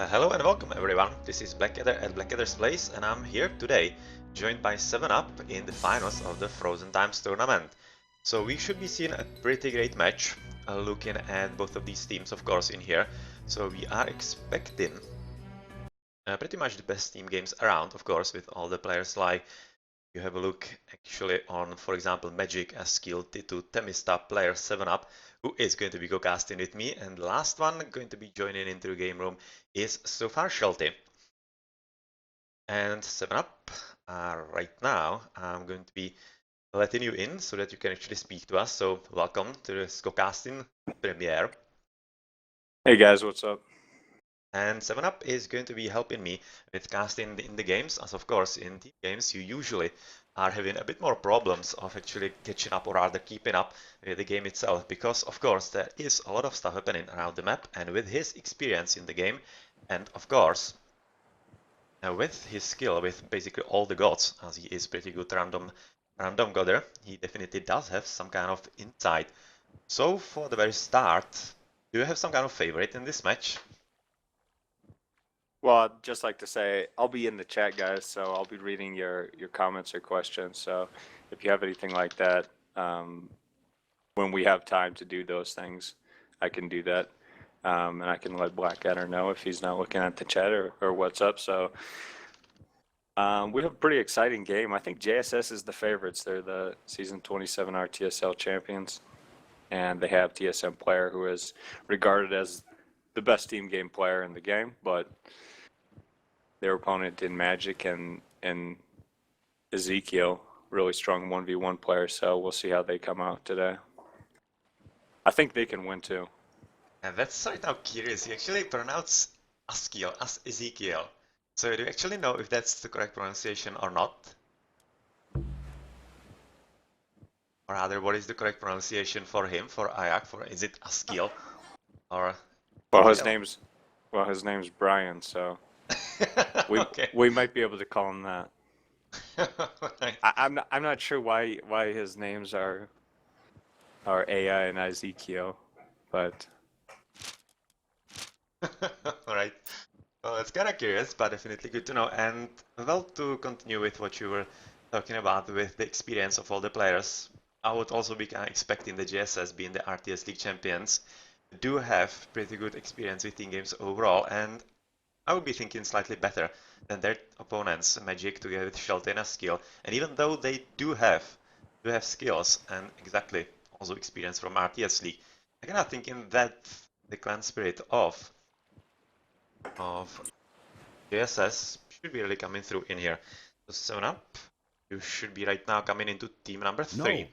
Hello and welcome everyone, this is Blackadder at Blackadder's Place and I'm here today, joined by 7up in the finals of the Frozen Times tournament. So we should be seeing a pretty great match, looking at both of these teams of course in here. So we are expecting pretty much the best team games around, of course, with all the players like you have a look actually on, for example, Magic, Skill, T2, Temista, player 7up, who is going to be co-casting with me, and the last one going to be joining into the game room is so far Shelty. And 7up, right now I'm going to be letting you in so that you can actually speak to us, so welcome to this co-casting premiere. Hey guys, what's up? And 7up is going to be helping me with casting in the games, as of course in team games you usually are having a bit more problems of actually catching up or rather keeping up with the game itself, because of course there is a lot of stuff happening around the map, and with his experience in the game and of course with his skill with basically all the gods, as he is pretty good random godder, he definitely does have some kind of insight. So for the very start, do you have some kind of favorite in this match? Well, I'd just like to say I'll be in the chat, guys, so I'll be reading your comments or questions. So if you have anything like that, when we have time to do those things, I can do that. And I can let Blackadder know if he's not looking at the chat or what's up. So we have a pretty exciting game. I think JSS is the favorites. They're the Season 27 RTSL champions. And they have TSM player who is regarded as the best team game player in the game, but their opponent in Magic and Ezekiel, really strong 1v1 player, so we'll see how they come out today. I think they can win too. And that's right now curious, you actually pronounce Askiel as Ezekiel. So do you actually know if that's the correct pronunciation or not? Or rather, what is the correct pronunciation for him, for Ayak, for is it Askiel? Or Well, his name's Brian, so okay. we might be able to call him that. Right. I'm not sure why his names are AI and Ezekiel, but Alright. Well, it's kind of curious, but definitely good to know. And well, to continue with what you were talking about with the experience of all the players, I would also be kind of expecting the JSS being the RTS League champions do have pretty good experience with team games overall, and I would be thinking slightly better than their opponents, Magic together with Shelton as skill. And even though they do have skills and exactly also experience from RTS League, I'm kind of thinking that the clan spirit of JSS should be really coming through in here. So 7up, you should be right now coming into team number 3. No.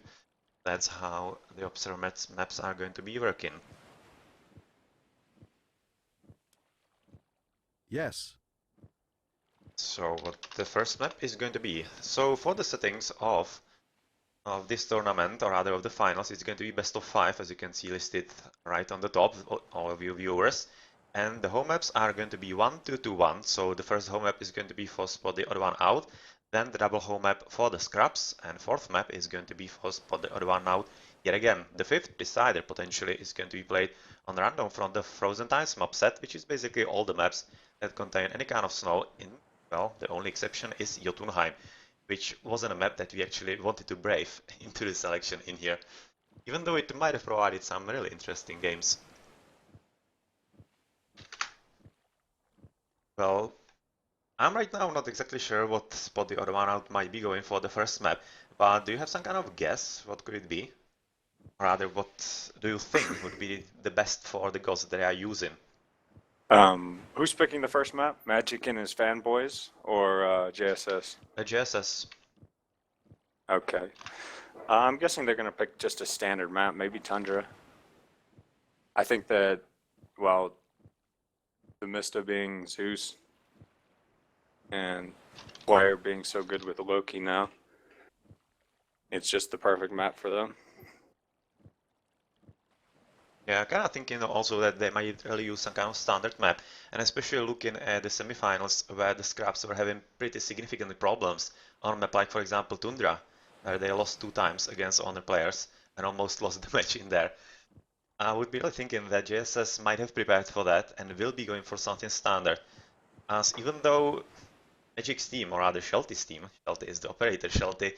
That's how the observer maps are going to be working. Yes. So what the first map is going to be. So for the settings of this tournament, or rather of the finals, it's going to be best of 5, as you can see listed right on the top, all of you viewers. And the home maps are going to be 1, 2, 2, 1. So the first home map is going to be for spot the other one out. Then the double home map for the scrubs, and fourth map is going to be for spot the other one out. Yet again, the fifth decider potentially is going to be played on random from the Frozen Times map set, which is basically all the maps that contain any kind of snow in, well, the only exception is Jotunheim, which wasn't a map that we actually wanted to brave into the selection in here, even though it might have provided some really interesting games. Well, I'm right now not exactly sure what spot the other one out might be going for the first map, but do you have some kind of guess what could it be? Or rather, what do you think would be the best for the gods that they are using? who's picking the first map? Magic and his fanboys or JSS? JSS. Okay. I'm guessing they're going to pick just a standard map, maybe Tundra. I think that, well, the Mista being Zeus and Wire being so good with Loki now, it's just the perfect map for them. Yeah, kind of thinking also that they might really use some kind of standard map, and especially looking at the semifinals where the scrubs were having pretty significant problems on a map like, for example, Tundra, where they lost 2 times against Honor players and almost lost the match in there. I would be really thinking that JSS might have prepared for that and will be going for something standard. As even though Magic's team, or rather Shelty's team, Shelty is the operator, Shelty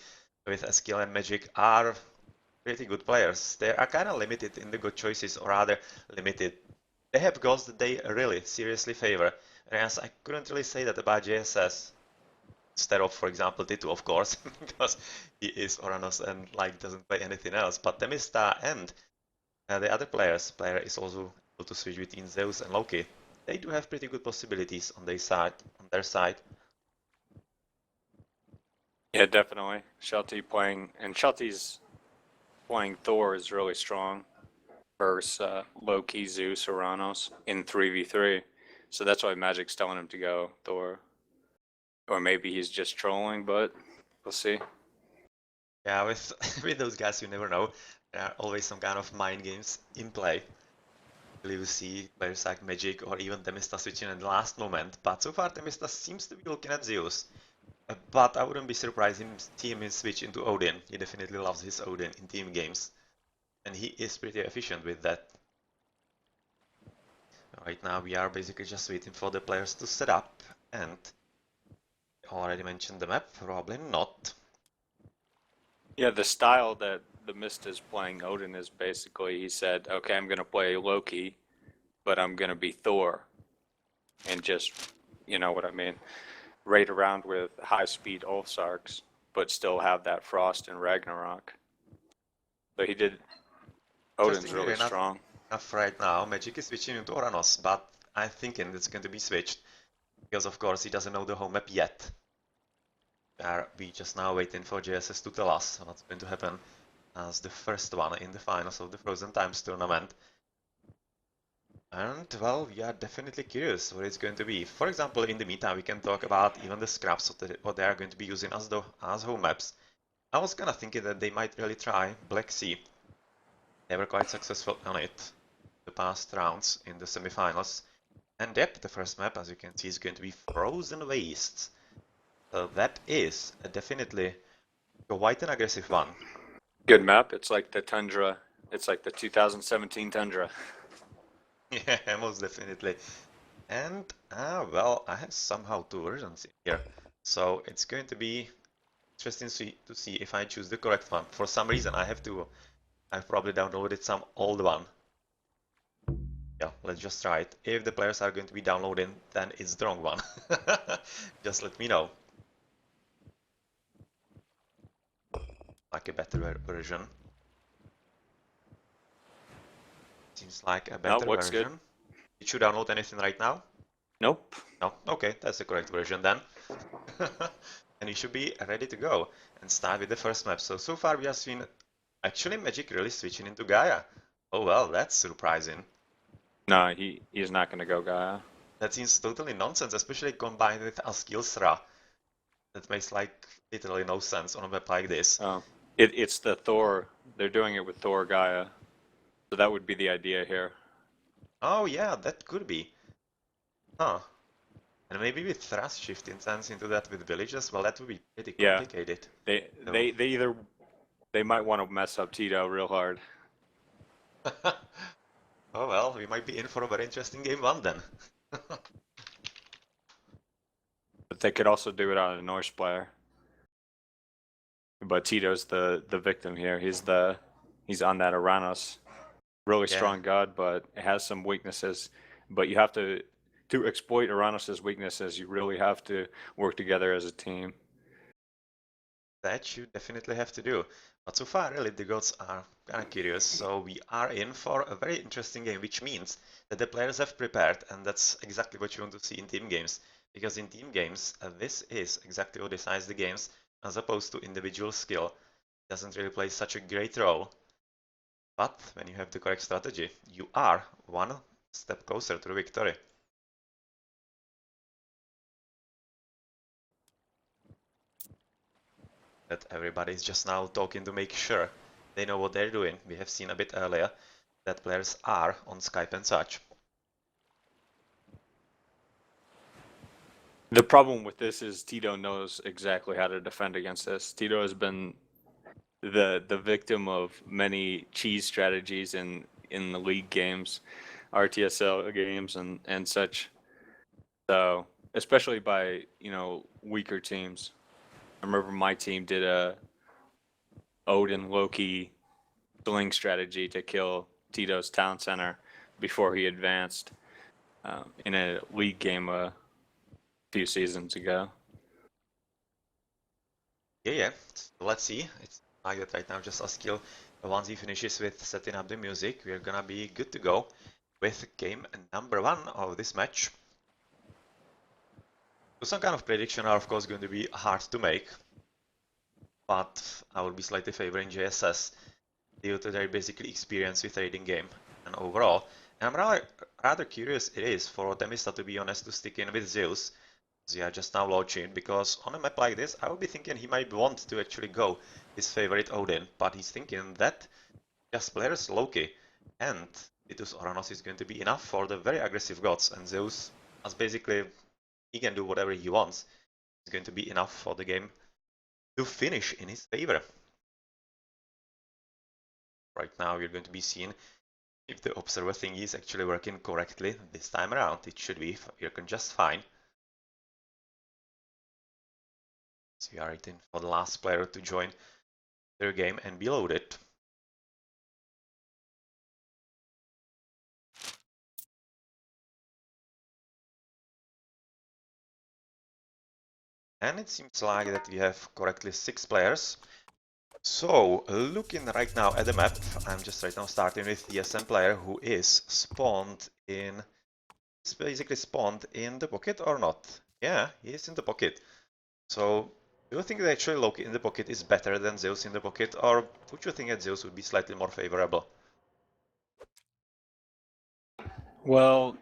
with Skill and Magic are pretty good players. They are kind of limited in the good choices, or rather limited. They have goals that they really seriously favor, whereas I couldn't really say that about JSS. Instead of, for example, Titu, of course, because he is Oranos and like doesn't play anything else. But Temista and the other player is also able to switch between Zeus and Loki. They do have pretty good possibilities on their side. Yeah, definitely. Shelty's playing Thor is really strong versus Loki, Zeus, Uranus in 3v3. So that's why Magic's telling him to go Thor. Or maybe he's just trolling, but we'll see. Yeah, with with those guys, you never know. There are always some kind of mind games in play. You see players like Magic or even Temista switching at the last moment, but so far Temista seems to be looking at Zeus. But I wouldn't be surprised him team is switch into Odin. He definitely loves his Odin in team games, and he is pretty efficient with that. Right now we are basically just waiting for the players to set up, and already mentioned the map, probably not. Yeah, the style that the Mist is playing Odin is basically he said, okay, I'm going to play Loki, but I'm going to be Thor. And just, you know what I mean, raid around with high speed Ulfsarks, but still have that Frost and Ragnarok. So he did. Odin's Interestingly really enough, strong. right now, Magic is switching into Oranos, but I'm thinking it's going to be switched because, of course, he doesn't know the home map yet. We just now waiting for JSS to tell us what's going to happen as the first one in the finals of the Frozen Times tournament. And, well, we are definitely curious what it's going to be. For example, in the meantime, we can talk about even the scraps, what they are going to be using as home maps. I was kind of thinking that they might really try Black Sea. They were quite successful on it the past rounds in the semifinals. And yep, the first map, as you can see, is going to be Frozen Wastes. So that is definitely quite an aggressive one. Good map. It's like the Tundra. It's like the 2017 Tundra. Yeah, most definitely. And, well, I have somehow two versions in here. So it's going to be interesting to see if I choose the correct one. For some reason, I've probably downloaded some old one. Yeah, let's just try it. If the players are going to be downloading, then it's the wrong one. Just let me know. Like a better version. Seems like a No, better looks good. version. Did you download anything right now? Nope. No? Okay, that's the correct version then. And you should be ready to go and start with the first map. So far we have seen actually Magic really switching into Gaia. Oh well, that's surprising. No, he's not going to go Gaia. That seems totally nonsense, especially combined with Askilsra. That makes like literally no sense on a map like this. It's the Thor. They're doing it with Thor Gaia. So that would be the idea here. Oh yeah, that could be. Huh. And maybe with Thrust shifting sense into that with villages, well that would be pretty Yeah. complicated. They might want to mess up Tito real hard. Oh well, we might be in for a very interesting game one then. But they could also do it on a Norse player. But Tito's the victim here. He's on that Uranus. Really Yeah. strong god, but it has some weaknesses. But you have to exploit Uranus's weaknesses, you really have to work together as a team. That you definitely have to do. But so far, really, the gods are kind of curious, so we are in for a very interesting game, which means that the players have prepared, and that's exactly what you want to see in team games. Because in team games, this is exactly what decides the games, as opposed to individual skill. It doesn't really play such a great role. But when you have the correct strategy, you are one step closer to victory. That everybody is just now talking to make sure they know what they're doing. We have seen a bit earlier that players are on Skype and such. The problem with this is Tito knows exactly how to defend against this. Tito has been the victim of many cheese strategies, and in the league games, RTSL games, and such. So especially by weaker teams. I remember my team did a Odin Loki sling strategy to kill Tito's town center before he advanced in a league game a few seasons ago. Yeah. So let's see. It's like that right now. Just Askil, once he finishes with setting up the music, we're gonna be good to go with game number 1 of this match. So some kind of prediction are of course going to be hard to make, but I will be slightly favoring JSS due to their basically experience with raiding game and overall. And I'm rather curious it is for Temista, to be honest, to stick in with Zeus. They are just now launching, because on a map like this I would be thinking he might want to actually go his favorite Odin, but he's thinking that just players Loki and Titus Oranos is going to be enough for the very aggressive gods, and Zeus, as basically he can do whatever he wants, is going to be enough for the game to finish in his favor. Right now you're going to be seeing if the observer thing is actually working correctly this time around. It should be working just fine. So we are waiting for the last player to join their game and be loaded. And it seems like that we have correctly 6 players. So, looking right now at the map, I'm just right now starting with the SM player who is basically spawned in the pocket or not? Yeah, he is in the pocket. So, do you think that actually Loki in the pocket is better than Zeus in the pocket, or would you think that Zeus would be slightly more favorable? Well,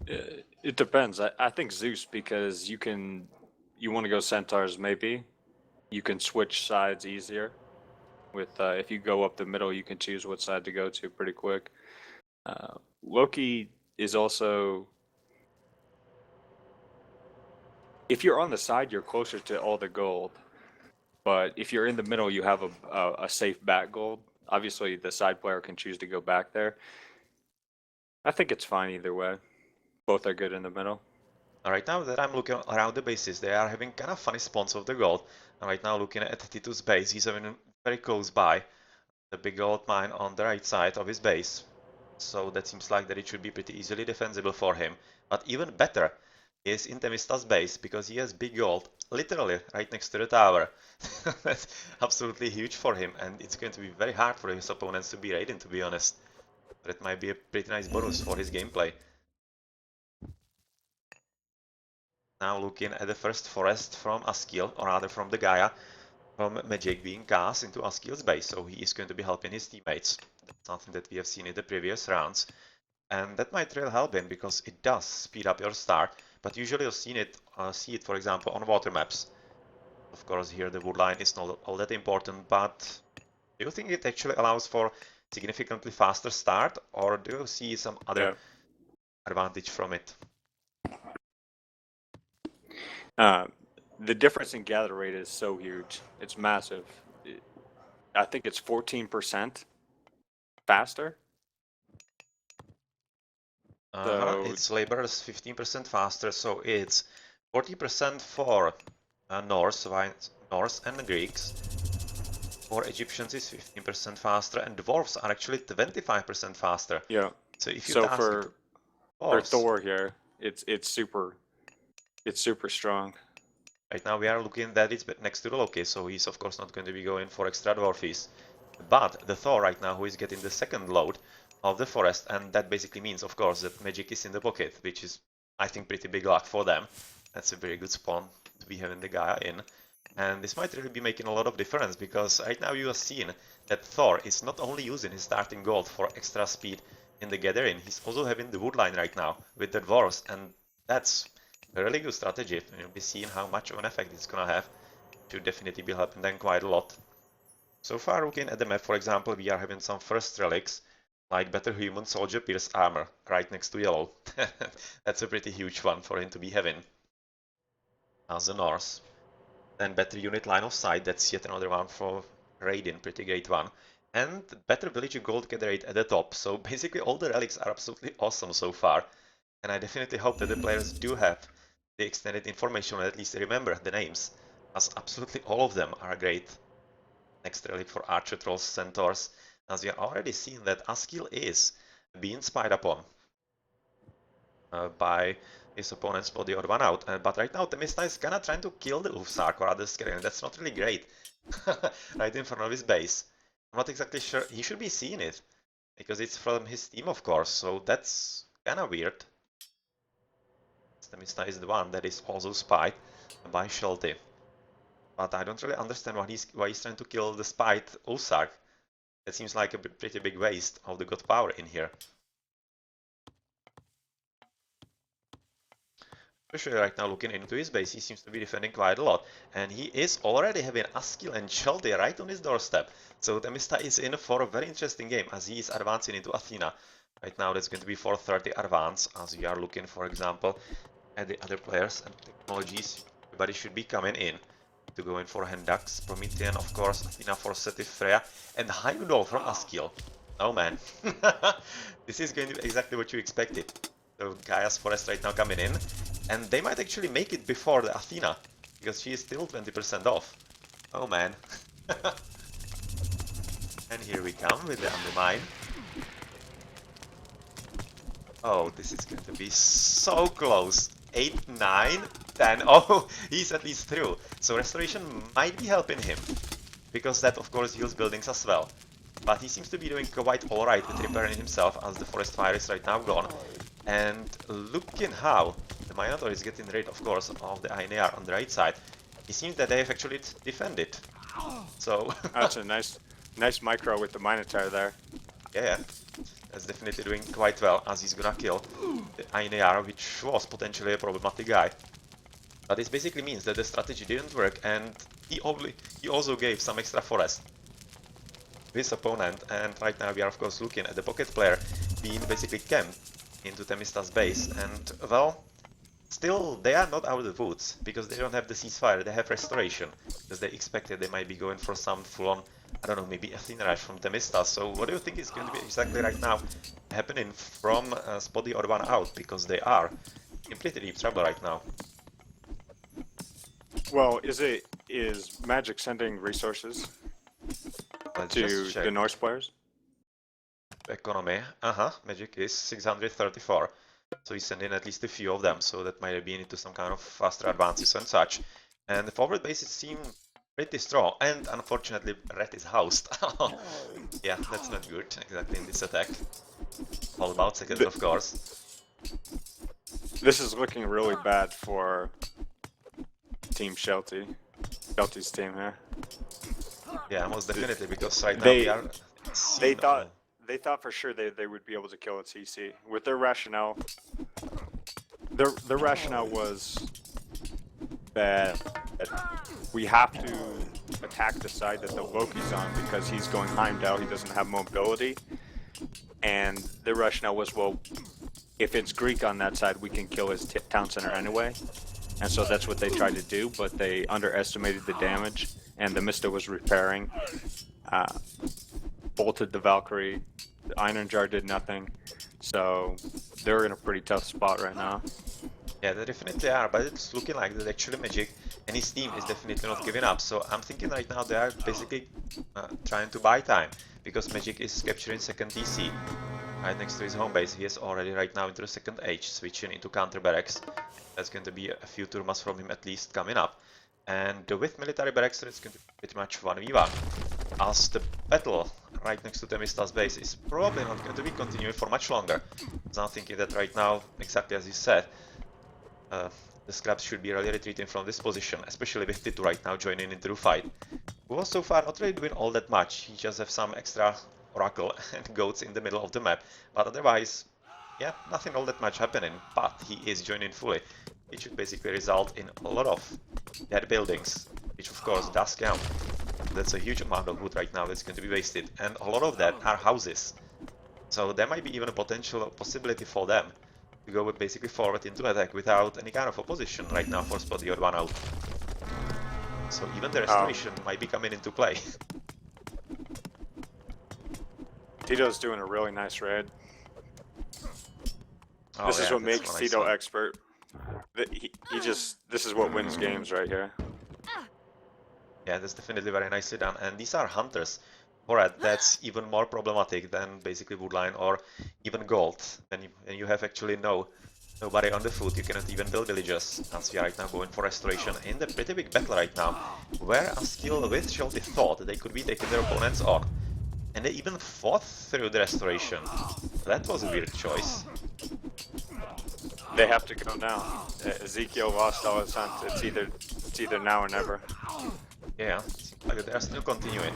it depends. I think Zeus, because you want to go centaurs, maybe you can switch sides easier. With if you go up the middle, you can choose what side to go to pretty quick. Loki is also, if you're on the side, you're closer to all the gold. But if you're in the middle, you have a safe back gold. Obviously, the side player can choose to go back there. I think it's fine either way. Both are good in the middle. Right now that I'm looking around the bases, they are having kind of funny spawns of the gold. And right now looking at Titus' base, he's having very close by the big gold mine on the right side of his base. So that seems like that it should be pretty easily defensible for him. But even better is Intemista's base, because he has big gold literally right next to the tower. That's absolutely huge for him, and it's going to be very hard for his opponents to be raiding, to be honest. But it might be a pretty nice bonus for his gameplay. Now looking at the first forest from Askil, or rather from the Gaia, from Magic being cast into Askil's base, so he is going to be helping his teammates. That's something that we have seen in the previous rounds. And that might really help him, because it does speed up your start, but usually you'll see it, for example, on water maps. Of course, here the wood line is not all that important, but do you think it actually allows for significantly faster start, or do you see some other advantage from it? The difference in gather rate is so huge. It's massive. I think it's 14% faster. So Its labor is 15% faster, so it's 40% for Norse and Greeks. For Egyptians is 15% faster, and dwarves are actually 25% faster. yeah. So if you So task for dwarves, Thor here, it's super strong. right now we are looking that it's next to the Loki, so he's of course not going to be going for extra dwarfies. But the Thor right now, who is getting the second load of the forest, and that basically means, of course, that magic is in the pocket, which is, I think, pretty big luck for them. That's a very good spawn to be having the Gaia in. And this might really be making a lot of difference, because right now you are seeing that Thor is not only using his starting gold for extra speed in the gathering, he's also having the wood line right now with the dwarves, and that's a really good strategy. You'll be seeing how much of an effect it's gonna have. Should definitely be helping them quite a lot. So far, looking at the map, for example, we are having some first relics, like Better Human Soldier Pierce Armor, right next to yellow. That's a pretty huge one for him to be having as a Norse. Then Better Unit Line of Sight, that's yet another one for Raiden, pretty great one. and better villager gold gather rate at the top. So basically all the relics are absolutely awesome so far. And I definitely hope that the players do have the extended information, or at least remember the names, as absolutely all of them are great. Next relic for Archer Trolls Centaurs, as we are already seeing that Askil is being spied upon by his opponents for the odd one out. But right now Temista is kinda trying to kill the Ufsark or other Skeleton. That's not really great. Right in front of his base. I'm not exactly sure. He should be seeing it, because it's from his team, of course, so that's kinda weird. Temista is the one that is also spied by Shelty. But I don't really understand why he's trying to kill the spied Ufsark. That seems like a pretty big waste of the god power in here. Especially right now looking into his base, he seems to be defending quite a lot. And he is already having Askil and Shelty right on his doorstep. So Temista is in for a very interesting game as he is advancing into Athena. Right now that's going to be 430 advance, as we are looking, for example, at the other players and technologies. Everybody should be coming in to go in for Hendux, Promethean, of course, Athena for Setif, Freya, and Heimdall from Askil. Oh man, this is going to be exactly what you expected. So Gaia's Forest right now coming in, and they might actually make it before the Athena, because she is still 20% off. Oh man. And here we come with the Undermine. Oh, this is going to be so close. 8, 9, 10. Oh, he's at least through. So Restoration might be helping him, because that of course heals buildings as well. But he seems to be doing quite alright with repairing himself, as the Forest Fire is right now gone. And looking how the Minotaur is getting rid, of course, of the Ainear on the right side. It seems that they have actually defended. So That's a nice micro with the Minotaur there. yeah, that's definitely doing quite well, as he's gonna kill the Ainear, which was potentially a problematic guy. But this basically means that the strategy didn't work, and he also gave some extra forest to his opponent. And right now we are of course looking at the pocket player being basically camped into Temista's base, and well, still they are not out of the woods, because they don't have the ceasefire, they have restoration, because they expected they might be going for some full-on, I don't know, maybe Athena Rush from Temista. So what do you think is going to be exactly right now happening from Spot the Odd One out, because they are in pretty deep trouble right now. Well, is Magic sending resources Let's to just check. the Norse players? Economy, Magic is 634. So he's sending at least a few of them, so that might have been into some kind of faster advances and such. And the forward bases seem pretty strong, and unfortunately Red is housed. Yeah, that's not good, exactly in this attack. All about seconds, of course. This is looking really bad for Team Shelty. Shelty's team here. Yeah, most definitely, because right now They- we are They seeing they thought for sure they would be able to kill its EC. With their rationale, their rationale was that we have to attack the side that the Loki's on because he's going Heimdall, he doesn't have mobility. And their rationale was, well, if it's Greek on that side, we can kill his town center anyway. And so that's what they tried to do, but they underestimated the damage, and the Mista was repairing. Bolted the Valkyrie, the Iron Jar did nothing, so they're in a pretty tough spot right now. Yeah, they definitely are, but it's looking like that actually Magic and his team is definitely not giving up. So I'm thinking right now they are basically trying to buy time, because Magic is capturing second DC right next to his home base. He is already right now into the second age, switching into counter barracks. That's going to be a few turmas from him at least coming up. And with military barracks, it's going to be pretty much 1v1. As the battle right next to Temista's base is probably not going to be continuing for much longer. So I'm thinking that right now, exactly as you said, the Scraps should be really retreating from this position, especially with Titu right now joining into the fight. Who was so far not really doing all that much, he just have some extra Oracle and Goats in the middle of the map, but otherwise, yeah, nothing all that much happening, but he is joining fully. It should basically result in a lot of dead buildings, which of course does count. That's a huge amount of wood right now that's going to be wasted, and a lot of that are houses. So there might be even a potential possibility for them to go basically forward into attack without any kind of opposition right now for Spot the Odd One out. So even the restoration might be coming into play. Tito's doing a really nice raid. Oh, This is yeah, what that's makes what I Tito saw. expert. This is what wins games right here. Yeah, that's definitely very nicely done. And these are hunters. Alright, that's even more problematic than basically woodline or even gold. When you have actually nobody on the foot, you cannot even build villages. As we are right now going for restoration in the pretty big battle right now, where a skill with Shelty thought they could be taking their opponents on. And they even fought through the restoration. That was a weird choice. They have to go now. Ezekiel lost all his hunt. It's either now or never. Yeah, seems like they are still continuing.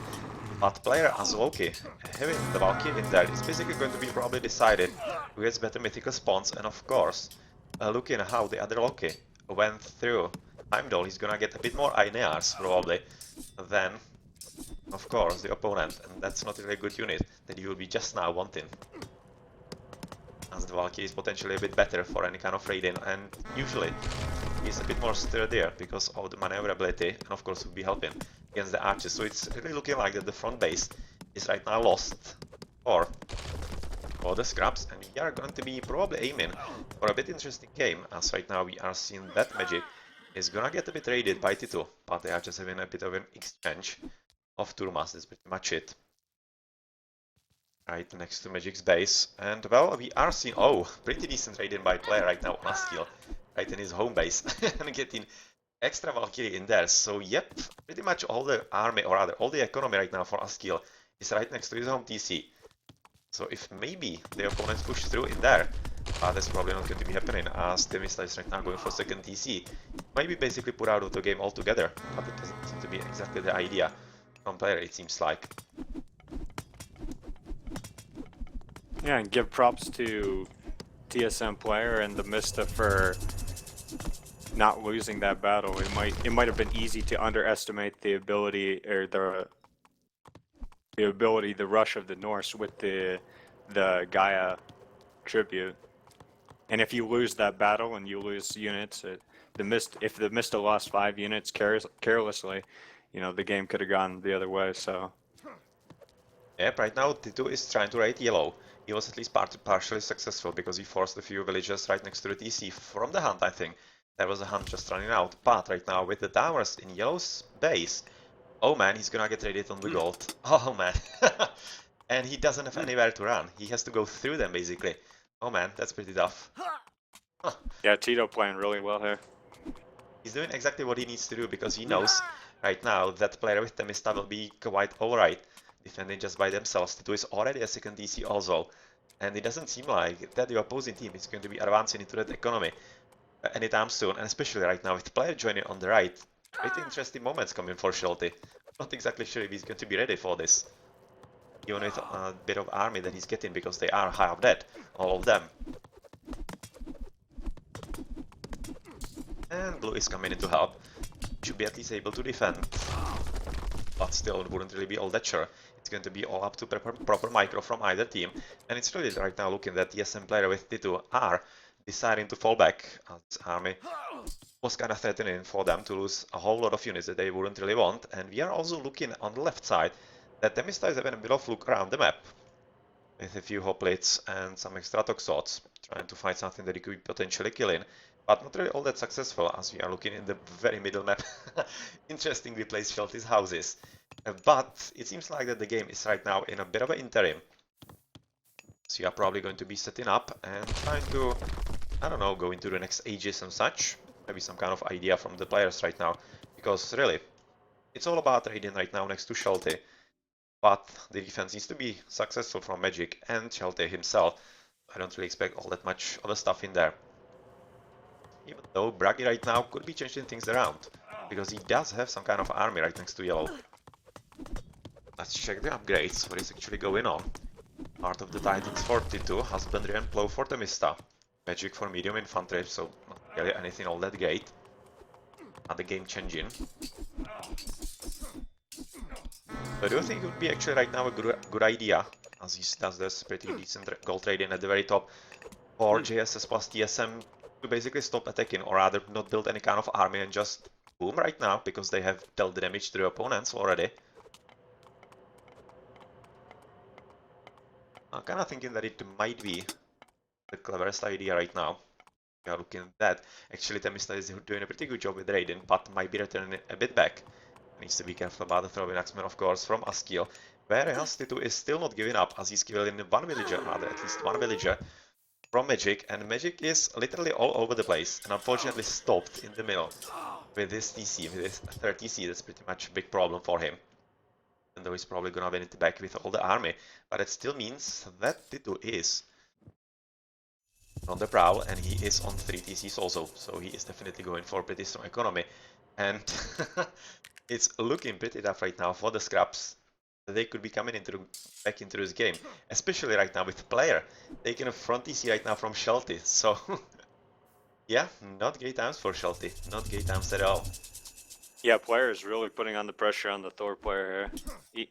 But player as Loki, having the Valkyrie in there, is basically going to be probably decided who gets better mythical spawns, and of course, looking at how the other Loki went through Heimdall, he's gonna get a bit more Aeneas probably than, of course, the opponent, and that's not really a good unit that you will be just now wanting. As the Valkyrie is potentially a bit better for any kind of raiding, and usually is a bit more sturdier because of the maneuverability, and of course will be helping against the archers. So it's really looking like that the front base is right now lost for the scraps, and we are going to be probably aiming for a bit interesting game, as right now we are seeing that Magic is gonna get a bit raided by T2, but they are just having a bit of an exchange of Turmas. That's pretty much it. Right next to Magic's base, and well, we are seeing, oh, pretty decent raiding by player right now on Askill, right in his home base, and getting extra Valkyrie in there. So yep, pretty much all the army, or rather all the economy right now for Askill is right next to his home TC. So if maybe the opponents push through in there, that's probably not going to be happening, as Demista is right now going for second TC. Maybe basically put out of the game altogether, but it doesn't seem to be exactly the idea from player, it seems like. Yeah, and give props to TSM player and the Mista for not losing that battle. It might have been easy to underestimate the ability or the rush of the Norse with the Gaia tribute. And if you lose that battle and you lose units, if the Mista lost 5 units carelessly, you know, the game could have gone the other way. So Yep, right now T2 is trying to raid yellow. He was at least partially successful because he forced a few villages right next to the TC from the hunt, I think. There was a hunt just running out, but right now with the towers in yellow's base, oh man, he's gonna get raided on the gold. Oh man. And he doesn't have anywhere to run. He has to go through them basically. Oh man, that's pretty tough. Huh. yeah, Tito playing really well here. He's doing exactly what he needs to do because he knows right now that player with Temista will be quite alright defending just by themselves. Tito is already a second DC also, and it doesn't seem like that the opposing team is going to be advancing into that economy anytime soon, and especially right now with the player joining on the right. Pretty interesting moments coming for Shelty. Not exactly sure if he's going to be ready for this, even with a bit of army that he's getting because they are half dead, all of them. And blue is coming in to help. Should be at least able to defend, but still wouldn't really be all that sure. It's going to be all up to proper micro from either team, and it's really right now looking that the SM player with T2 are deciding to fall back, as army was kind of threatening for them to lose a whole lot of units that they wouldn't really want. And we are also looking on the left side that Temista is having a bit of look around the map with a few hoplites and some extra toxots, trying to find something that he could potentially kill in, but not really all that successful as we are looking in the very middle map. Interestingly placed Shelty's houses. But it seems like that the game is right now in a bit of an interim. So you are probably going to be setting up and trying to, I don't know, go into the next ages and such. Maybe some kind of idea from the players right now. Because really, it's all about raiding right now next to Shelty. But the defense needs to be successful from Magic and Shelty himself. I don't really expect all that much other stuff in there. Even though Bragi right now could be changing things around. Because he does have some kind of army right next to yellow. Let's check the upgrades, what is actually going on. Part of the Titans 42, Husbandry and Plow for Temista. Magic for medium infantry, so not really anything all that great. Not the game changing. So I do think it would be actually right now a good idea, as he does this pretty decent gold trading at the very top, for JSS plus TSM to basically stop attacking, or rather not build any kind of army and just boom right now, because they have dealt the damage to their opponents already. I'm kind of thinking that it might be the cleverest idea right now. We are looking at that. Actually, Temista is doing a pretty good job with Raiden, but might be returning a bit back. Needs to be careful about the throwing axeman, of course, from Askiel. Whereas Titu is still not giving up, as he's killing one villager, rather at least one villager, from Magic, and Magic is literally all over the place, and unfortunately stopped in the middle with his TC, with his 30C. That's pretty much a big problem for him. Even though he's probably gonna win it back with all the army, but it still means that Titu is on the prowl, and he is on 3 TCs also, so he is definitely going for pretty strong economy. And it's looking pretty tough right now for the scraps. They could be coming back into this game, especially right now with the player taking a front TC right now from Shelty. So yeah, not great times for Shelty, not great times at all. Yeah, player is really putting on the pressure on the Thor player here.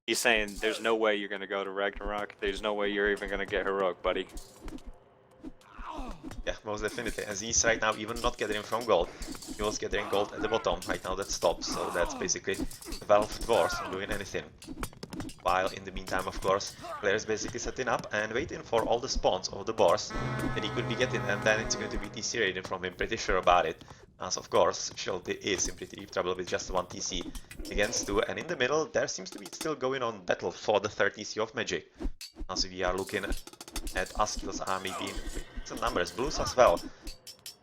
He's saying there's no way you're going to go to Ragnarok. There's no way you're even going to get heroic, buddy. Yeah, most definitely. As he's right now even not getting from gold. He was getting gold at the bottom. Right now that stops, so that's basically the Valve Dwarfs not doing anything. While in the meantime, of course, player is basically setting up and waiting for all the spawns of the boars that he could be getting, and then it's going to be TC raiding from him, pretty sure about it. As of course, Shelty is in pretty deep trouble with just one TC against two, and in the middle there seems to be still going on battle for the third TC of Magic. As we are looking at Askil's army being some numbers, blues as well.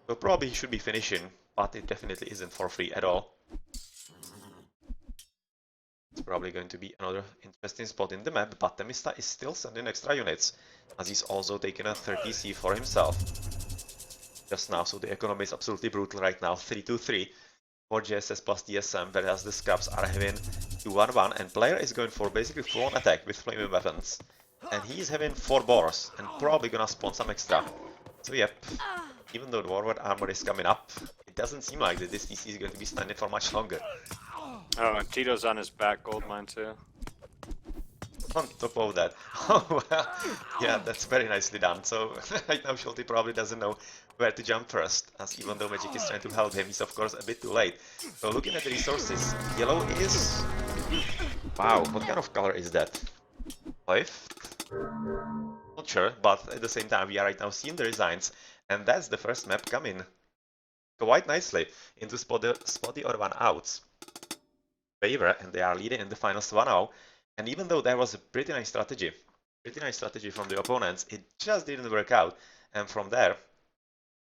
So probably he should be finishing, but it definitely isn't for free at all. It's probably going to be another interesting spot in the map, but Temista is still sending extra units, as he's also taking a 30C for himself just now, so the economy is absolutely brutal right now, 3-2-3 for JSS plus DSM, whereas the scraps are having 2-1-1, and player is going for basically full-on attack with flaming weapons. And he's having 4 boars, and probably gonna spawn some extra. So yep, even though the Warlord armor is coming up, it doesn't seem like that this TC is going to be standing for much longer. Oh, and Tito's on his back gold mine too. On top of that, oh well, yeah, that's very nicely done. So right now Shelty probably doesn't know where to jump first, as even though Magic is trying to help him, he's of course a bit too late. So looking at the resources, yellow is... Wow, what kind of color is that? Life? Not sure, but at the same time we are right now seeing the designs, and that's the first map coming quite nicely into spotty or one outs favor, and they are leading in the finals 1-0. And even though there was a pretty nice strategy from the opponents, it just didn't work out. And from there,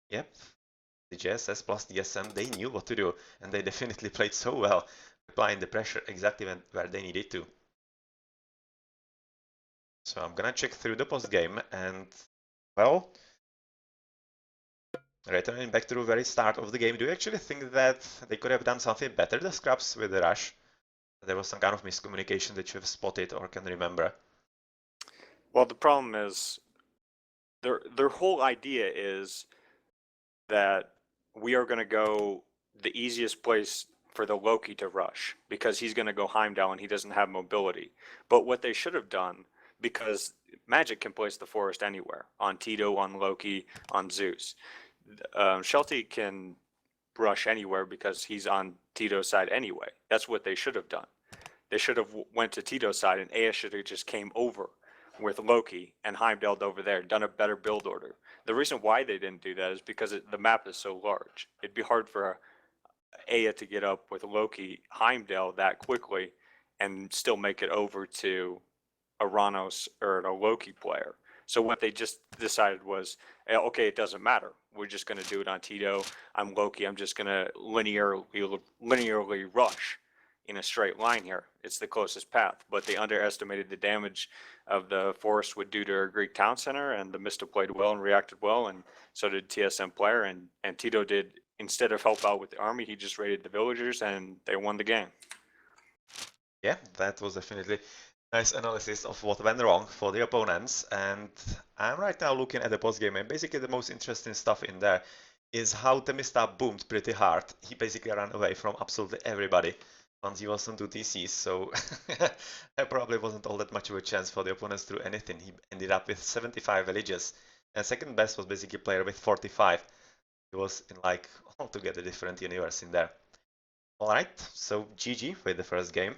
yep, the JSS plus the SM, they knew what to do, and they definitely played so well, applying the pressure exactly where they needed to. So I'm gonna check through the post game, and well, returning back to the very start of the game, do you actually think that they could have done something better, the scraps, with the rush? There was some kind of miscommunication that you have spotted or can remember? Well, the problem is their whole idea is that we are going to go the easiest place for the Loki to rush because he's going to go Heimdall and he doesn't have mobility. But what they should have done, because Magic can place the forest anywhere, on Tito, on Loki, on Zeus. Shelty can rush anywhere because he's on Tito's side anyway. That's what they should have done. They should have went to Tito's side, and Aya should have just came over with Loki and Heimdalled over there, done a better build order. The reason why they didn't do that is because the map is so large. It'd be hard for Aya to get up with Loki, Heimdall that quickly, and still make it over to a Ranos or a Loki player. So what they just decided was, okay, it doesn't matter. We're just going to do it on Tito. I'm Loki. I'm just going to linearly rush in a straight line here. It's the closest path, but they underestimated the damage of the forest would do to our Greek town center, and the Mista played well and reacted well, and so did TSM player, and Tito did, instead of help out with the army, he just raided the villagers, and they won the game. Yeah, that was definitely nice analysis of what went wrong for the opponents, and I'm right now looking at the postgame, and basically the most interesting stuff in there is how Temista boomed pretty hard. He basically ran away from absolutely everybody once he was on 2 TCs, so there probably wasn't all that much of a chance for the opponents to do anything. He ended up with 75 villages, and second best was basically player with 45. He was in like altogether different universe in there. Alright, so GG with the first game.